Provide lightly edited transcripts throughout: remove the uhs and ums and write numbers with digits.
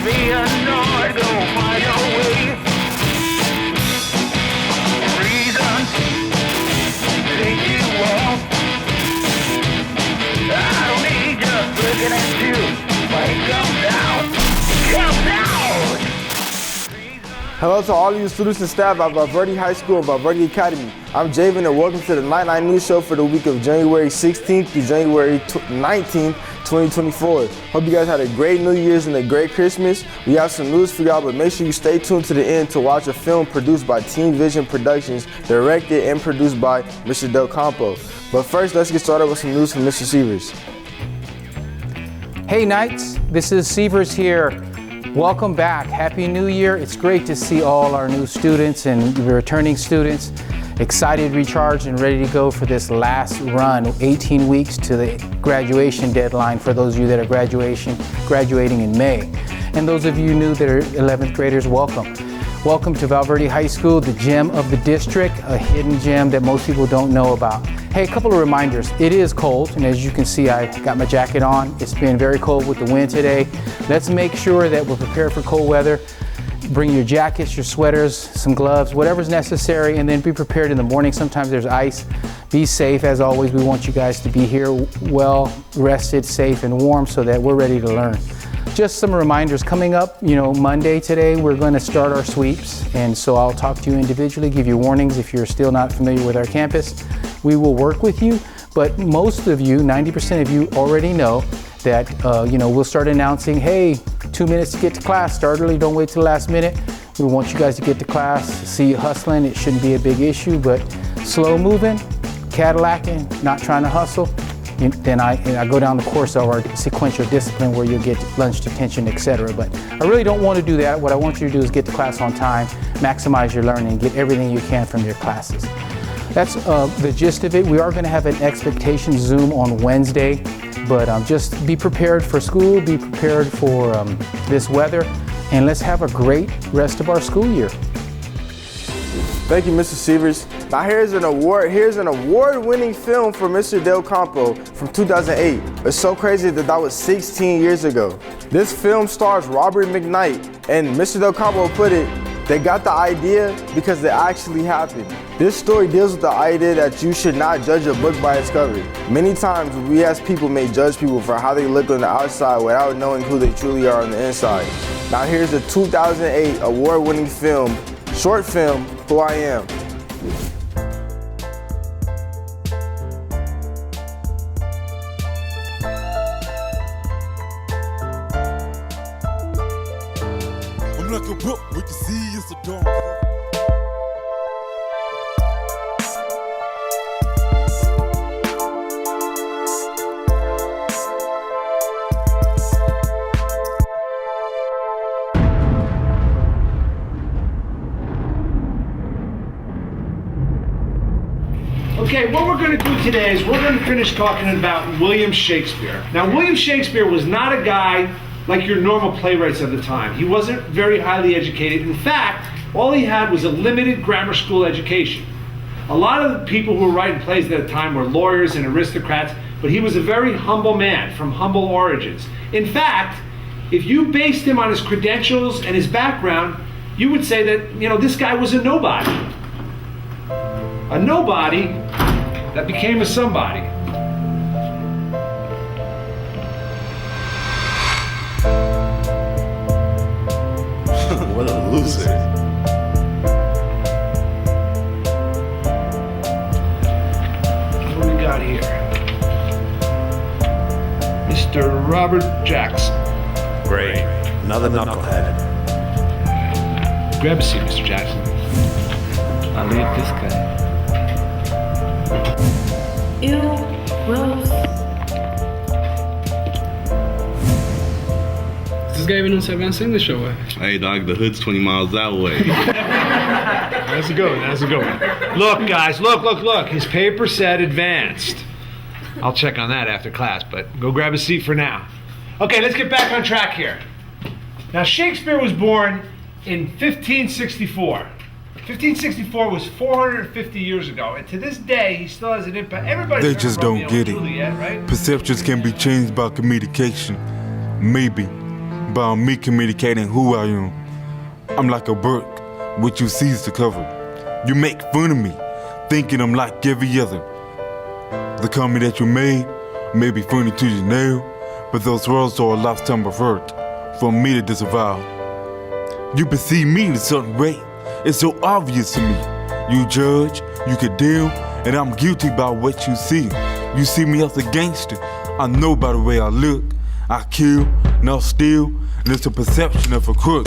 be annoyed, go find your way. Reasons think you won't. I don't need just looking at you, but it comes out. Hello to all of you students and staff at Val Verde High School and Val Verde Academy. I'm Javen and welcome to the Night Night News Show for the week of January 16th through January 19th, 2024. Hope you guys had a great New Year's and a great Christmas. We have some news for y'all, but make sure you stay tuned to the end to watch a film produced by Team Vision Productions, directed and produced by Mr. Del Campo. But first, let's get started with some news from Mr. Severs. Hey Knights, this is Severs here. Welcome back. Happy New Year. It's great to see all our new students and returning students excited, recharged, and ready to go for this last run, 18 weeks to the graduation deadline for those of you that are graduating in May. And those of you new that are 11th graders, welcome. Welcome to Val Verde High School, the gem of the district, a hidden gem that most people don't know about. Hey, a couple of reminders. It is cold, and as you can see, I got my jacket on. It's been very cold with the wind today. Let's make sure that we're prepared for cold weather. Bring your jackets, your sweaters, some gloves, whatever's necessary, and then be prepared in the morning. Sometimes there's ice. Be safe. As always, we want you guys to be here well rested, safe, and warm so that we're ready to learn. Just some reminders coming up, Monday today, we're going to start our sweeps. And so I'll talk to you individually, give you warnings if you're still not familiar with our campus. We will work with you, but most of you, 90% of you already know that, we'll start announcing, hey, 2 minutes to get to class, start early, don't wait till the last minute. We want you guys to get to class, see you hustling. It shouldn't be a big issue, but slow moving, Cadillacing, not trying to hustle. Then I go down the course of our sequential discipline where you'll get lunch detention, etc. But I really don't want to do that. What I want you to do is get to class on time, maximize your learning, get everything you can from your classes. That's the gist of it. We are going to have an expectation Zoom on Wednesday, but just be prepared for school, be prepared for this weather, and let's have a great rest of our school year. Thank you, Mr. Severs. Now here's an award-winning film for Mr. Del Campo from 2008. It's so crazy that was 16 years ago. This film stars Robert McKnight, and Mr. Del Campo put it, they got the idea because it actually happened. This story deals with the idea that you should not judge a book by its cover. Many times we as people may judge people for how they look on the outside without knowing who they truly are on the inside. Now here's the 2008 award-winning film, short film, Who I Am. I'm like a book, we can see it's a dog. Okay, what we're going to do today is we're going to finish talking about William Shakespeare. Now, William Shakespeare was not a guy like your normal playwrights of the time. He wasn't very highly educated. In fact, all he had was a limited grammar school education. A lot of the people who were writing plays at the time were lawyers and aristocrats, but he was a very humble man from humble origins. In fact, if you based him on his credentials and his background, you would say that, this guy was a nobody. A nobody that became a somebody. What a loser. What do we got here? Mr. Robert Jackson. Great. Another knucklehead. Grab a seat, Mr. Jackson. I'll leave this guy. Ew, gross. This guy even knows advanced English or what? Hey dog, the hood's 20 miles that way. That's a good one, that's a good one. Look guys, look. His paper said advanced. I'll check on that after class, but go grab a seat for now. Okay, let's get back on track here. Now Shakespeare was born in 1564. 1564 was 450 years ago, and to this day, he still has an impact. Everybody They just don't get it. Juliet, right? Perceptions can be changed by communication. Maybe. by me communicating who I am. I'm like a brick, which you seize to cover. You make fun of me, thinking I'm like every other. The comment that you made may be funny to you now, but those words are a lifetime of hurt for me to disavow. You perceive me in a certain way. It's so obvious to me. You judge, you condemn, and I'm guilty by what you see. You see me as a gangster. I know by the way I look. I kill, not steal, and it's a perception of a crook.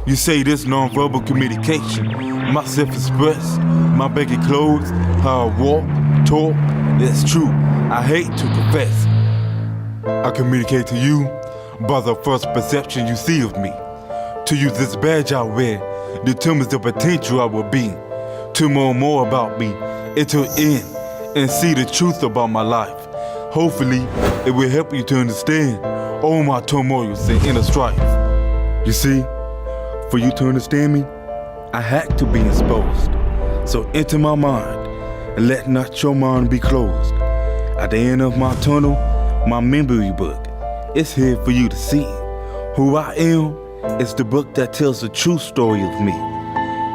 You say this non-verbal communication, my self-express, my baggy clothes, how I walk, talk, it's true. I hate to confess. I communicate to you by the first perception you see of me. To you, this badge I wear determines the potential I will be. To know more about me, enter in and see the truth about my life. Hopefully, it will help you to understand all my turmoils and inner strife. You see, for you to understand me, I had to be exposed. So enter my mind and let not your mind be closed. At the end of my tunnel, my memory book, it's here for you to see. Who I am, it's the book that tells the true story of me.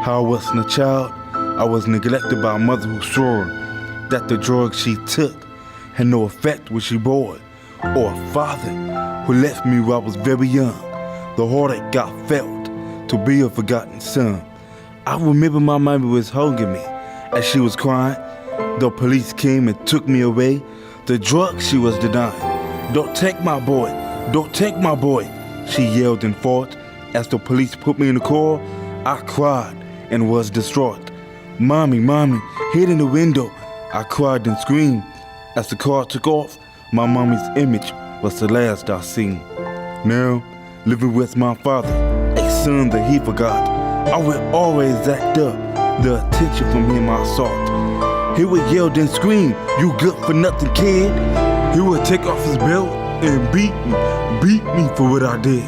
How I wasn't a child, I was neglected by a mother who swore that the drugs she took had no effect when she bore, or a father who left me when I was very young. The heartache I felt to be a forgotten son. I remember my mother was hugging me as she was crying. The police came and took me away. The drugs she was denying. Don't take my boy, don't take my boy, she yelled and fought. As the police put me in the car, I cried and was distraught. Mommy, mommy, hid in the window. I cried and screamed. As the car took off, my mommy's image was the last I seen. Now, living with my father, a son that he forgot, I will always act up the attention from him I sought. He would yell and scream, "You good for nothing, kid." He would take off his belt and beat me for what I did.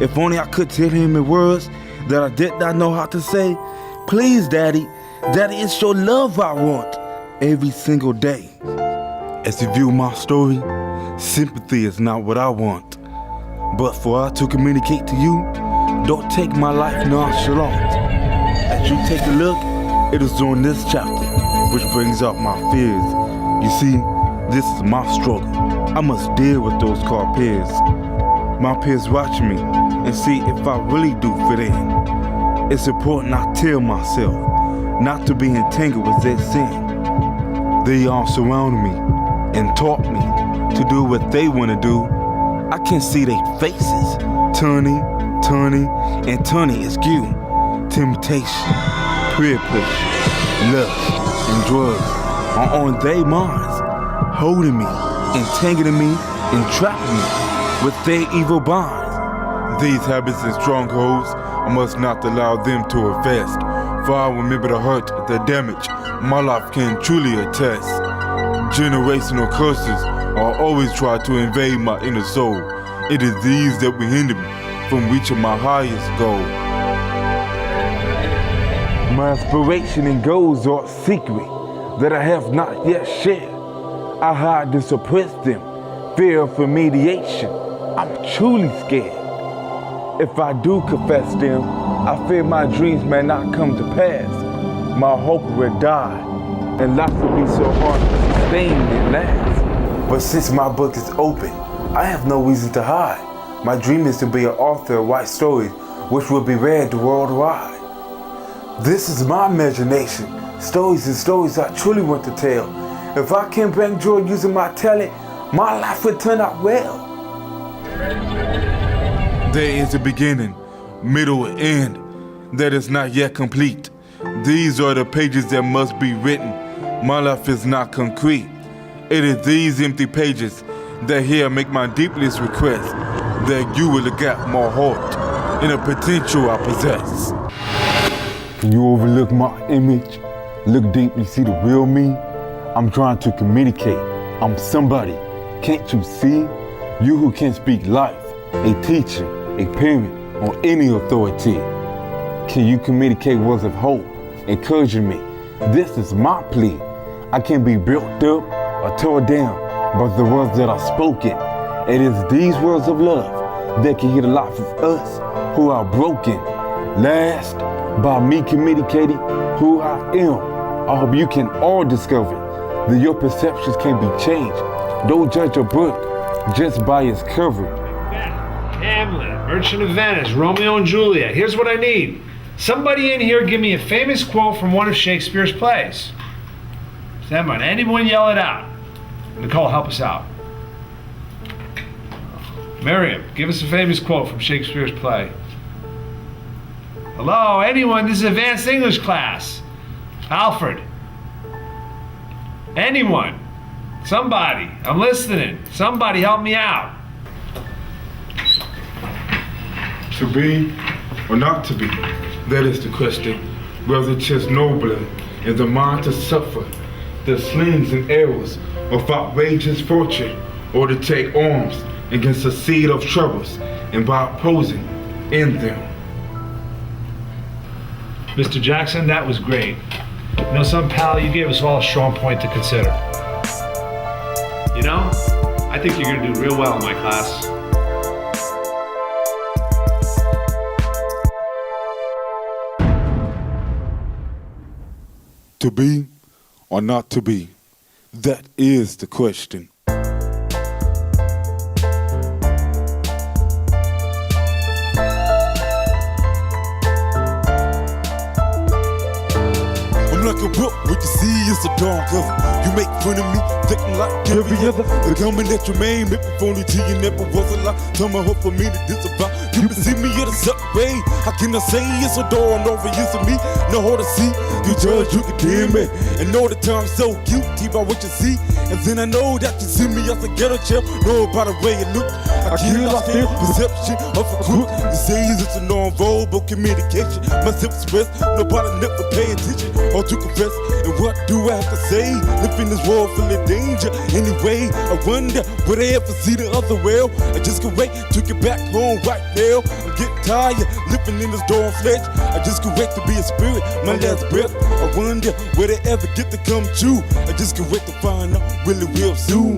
If only I could tell him in words that I did not know how to say. Please, Daddy, Daddy, it's your love I want every single day. As you view my story, sympathy is not what I want. But for I to communicate to you, don't take my life nonchalant. As you take a look, it is on this chapter which brings up my fears. You see, this is my struggle. I must deal with those car peers. My peers watch me and see if I really do fit in. It's important I tell myself not to be entangled with that sin. They all surround me and taught me to do what they want to do. I can see their faces turning askew. Temptation, peer pressure, lust, and drugs are on their minds, holding me, entangling me, and trapping me with their evil bonds. These habits and strongholds, I must not allow them to infest, for I remember the hurt, the damage my life can truly attest. Generational curses are always try to invade my inner soul. It is these that will hinder me from reaching my highest goal. My aspiration and goals are secret that I have not yet shared. I hide and suppress them, fear of remediation. I'm truly scared. If I do confess them, I fear my dreams may not come to pass. My hope will die, and life will be so hard to sustain and last. But since my book is open, I have no reason to hide. My dream is to be an author of white stories, which will be read worldwide. This is my imagination, stories and stories I truly want to tell. If I can bring joy using my talent, my life will turn out well. There is a beginning, middle, and end that is not yet complete. These are the pages that must be written. My life is not concrete. It is these empty pages that here make my deepest request, that you will look at my heart and the potential I possess. Can you overlook my image? Look deeply, see the real me? I'm trying to communicate. I'm somebody. Can't you see? You who can speak life, a teacher, a parent, or any authority. Can you communicate words of hope, encouraging me? This is my plea. I can be built up or torn down by the words that are spoken. It is these words of love that can heal the life of us who are broken. Last, by me communicating who I am, I hope you can all discover that your perceptions can be changed. Don't judge a book just by its cover. Hamlet, Merchant of Venice, Romeo and Juliet. Here's what I need. Somebody in here give me a famous quote from one of Shakespeare's plays. Stand by. Anyone yell it out. Nicole, help us out. Miriam, give us a famous quote from Shakespeare's play. Hello, anyone? This is advanced English class. Alfred. Anyone? Somebody. I'm listening. Somebody help me out. To be or not to be, that is the question. Whether 'tis nobler in the mind to suffer the slings and arrows of outrageous fortune, or to take arms against a seed of troubles, and by opposing in them. Mr. Jackson, that was great. You know something, pal? You gave us all a strong point to consider. You know, I think you're gonna do real well in my class. To be or not to be, that is the question. I'm like a book, what you see is a dark cover. You make fun of me, thinking like every other. The comment that you made, make me phony to you, never was a lie. Tell my hope for me to disavow. You can see me at a subway. How can I say it's a door and over you to me? Know how to see, you judge, you can hear me. And know the time so guilty by what you see. And then I know that you see me as a ghetto chip. Know by the way you look. I cannot feel perception of a crook. You say it's a non-verbal communication. Myself express, nobody never pay attention or to confess. And what do I have to say? Live in this world full of danger. Anyway, I wonder, would I ever see the other world? I just can't wait to get back home right now. I'm getting tired, living in this dorm flesh. I just can't wait to be a spirit, my last breath. I wonder, will they ever get to come true? I just can't wait to find out, really real soon.